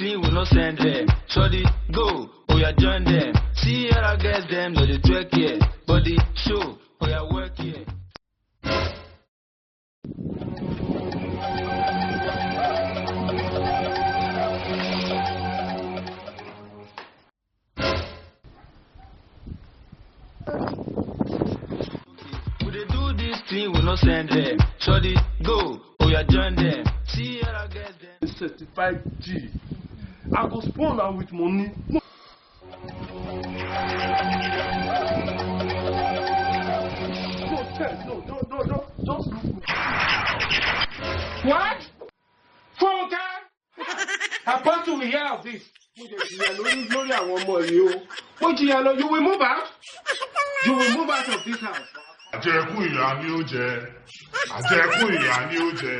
thing, we no send them. Shorty, go, oh yeah, join them. See here I guess them, no they twerk here. Body show, oh yeah, work here. We no send them. Shorty, go, oh yeah, join them. See here I guess them. Certified G. I go spawn out with money. No, just look me. What? Funka? Apostle, we hear of this. You will move out? You will move out of this house. Àjẹkù ìyá ni ó jẹ.